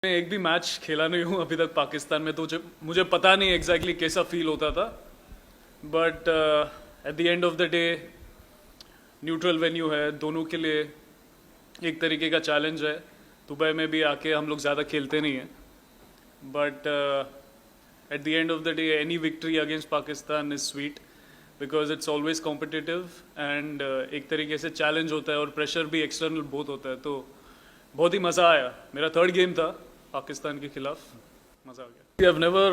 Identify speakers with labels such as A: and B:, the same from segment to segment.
A: मैं एक भी मैच खेला नहीं हूँ अभी तक पाकिस्तान में, तो मुझे पता नहीं एग्जैक्टली कैसा फील होता था. But at the end of the day neutral venue है, दोनों के लिए एक तरीके का चैलेंज है. दुबई में भी आके हम लोग ज़्यादा खेलते नहीं हैं, but at the end of the day any victory against Pakistan is sweet because it's always competitive and एक तरीके से चैलेंज होता है और प्रेशर भी एक्सटर्नल बहुत होता है. तो बहुत ही मज़ा आया. मेरा थर्ड गेम था पाकिस्तान के खिलाफ. मज़ा आ गया. I've never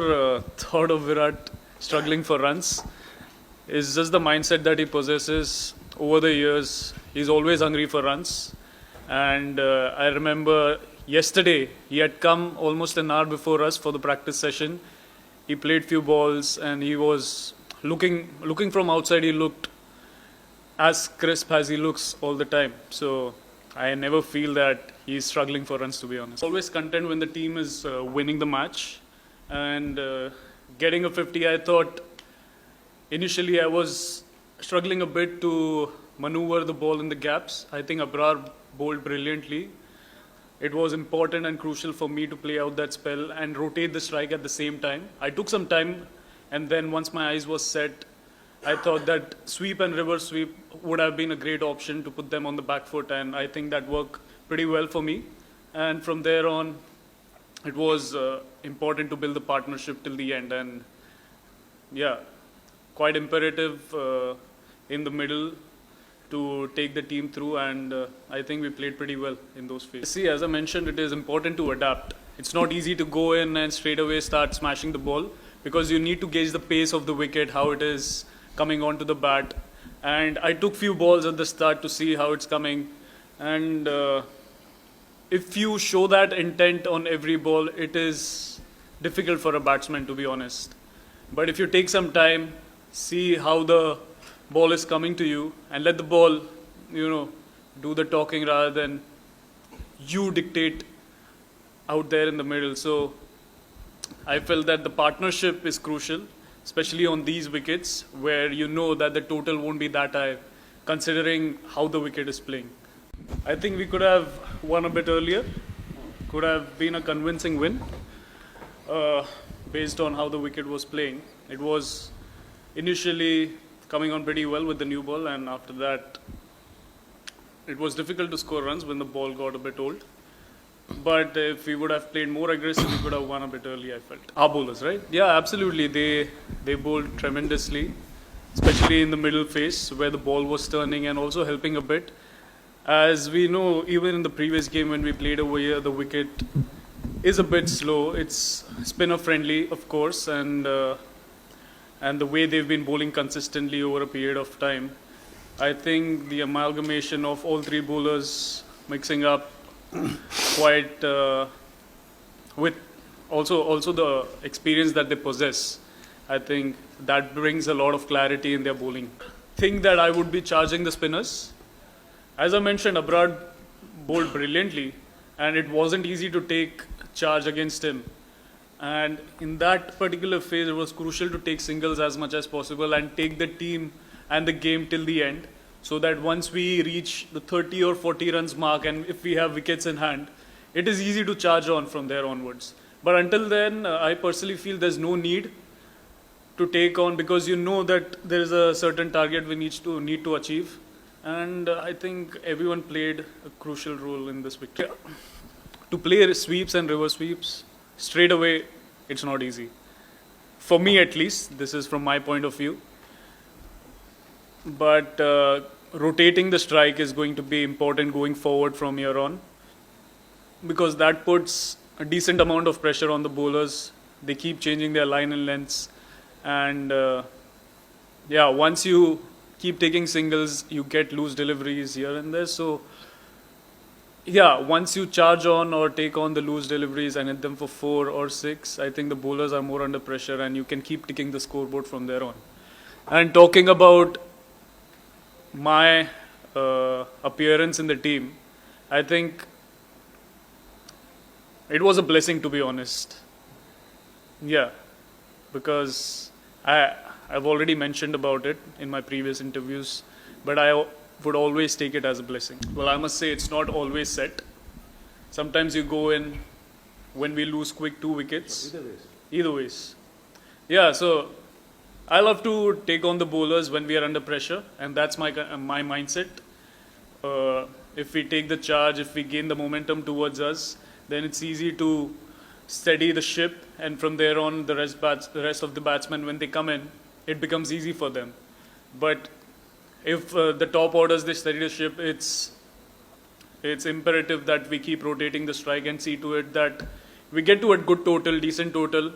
A: thought of Virat struggling for runs. It's just the mindset that he possesses over the years. He's always hungry for runs. And I remember yesterday he had come almost an hour before us for the practice session. He played few balls and he was looking from outside. He looked as crisp as he looks all the time. So I never feel that he's struggling for runs, to be honest. Always content when the team is winning the match. And getting a 50, I thought initially I was struggling a bit to maneuver the ball in the gaps. I think Abrar bowled brilliantly. It was important and crucial for me to play out that spell and rotate the strike at the same time. I took some time, and then once my eyes was set, I thought that sweep and reverse sweep would have been a great option to put them on the back foot, and I think that worked pretty well for me. And from there on, it was important to build the partnership till the end, and yeah, quite imperative in the middle to take the team through, and I think we played pretty well in those phases. See, as I mentioned, it is important to adapt. It's not easy to go in and straight away start smashing the ball because you need to gauge the pace of the wicket, how it is coming onto the bat. And I took few balls at the start to see how it's coming, and if you show that intent on every ball, it is difficult for a batsman, to be honest. But if you take some time, see how the ball is coming to you and let the ball, do the talking rather than you dictate out there in the middle. So I felt that the partnership is crucial, especially on these wickets where you know that the total won't be that high considering how the wicket is playing. I think we could have won a bit earlier. Could have been a convincing win based on how the wicket was playing. It was initially coming on pretty well with the new ball, and after that it was difficult to score runs when the ball got a bit old. But if we would have played more aggressive, we could have won a bit early, I felt. Our bowlers, right? Yeah, absolutely. They bowled tremendously, especially in the middle phase where the ball was turning and also helping a bit. As we know, even in the previous game when we played over here, the wicket is a bit slow. It's spinner friendly, of course, and the way they've been bowling consistently over a period of time, I think the amalgamation of all three bowlers mixing up quite with also the experience that they possess, I think that brings a lot of clarity in their bowling. Think that I would be charging the spinners. As I mentioned, Abrar bowled brilliantly, and it wasn't easy to take charge against him. And in that particular phase, it was crucial to take singles as much as possible and take the team and the game till the end, so that once we reach the 30 or 40 runs mark and if we have wickets in hand, it is easy to charge on from there onwards. But until then, I personally feel there's no need to take on because you know that there is a certain target we need to achieve. And I think everyone played a crucial role in this victory. To play sweeps and reverse sweeps straight away, it's not easy. For me at least, this is from my point of view. But rotating the strike is going to be important going forward from here on, because that puts a decent amount of pressure on the bowlers. They keep changing their line and lengths, and once you keep taking singles, you get loose deliveries here and there. So once you charge on or take on the loose deliveries and hit them for 4 or 6, I think the bowlers are more under pressure and you can keep ticking the scoreboard from there on. And talking about my appearance in the team, I think it was a blessing, to be honest. Yeah, because I've already mentioned about it in my previous interviews, but I would always take it as a blessing. Well, I must say it's not always set. Sometimes you go in when we lose quick 2 wickets.
B: Either ways.
A: Either ways. Yeah, so I love to take on the bowlers when we are under pressure, and that's my mindset. If we take the charge, if we gain the momentum towards us, then it's easy to steady the ship, and from there on, the rest of the batsmen, when they come in, it becomes easy for them. But if the top orders they steady the ship, it's imperative that we keep rotating the strike and see to it that we get to a good total, decent total.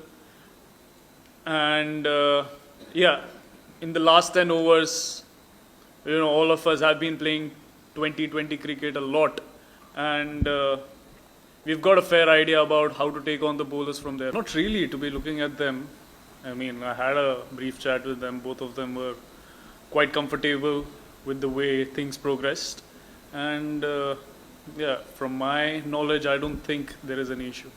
A: And yeah, in the last 10 overs, all of us have been playing 20-20 cricket a lot. And we've got a fair idea about how to take on the bowlers from there. Not really to be looking at them. I mean, I had a brief chat with them. Both of them were quite comfortable with the way things progressed. And yeah, from my knowledge, I don't think there is an issue.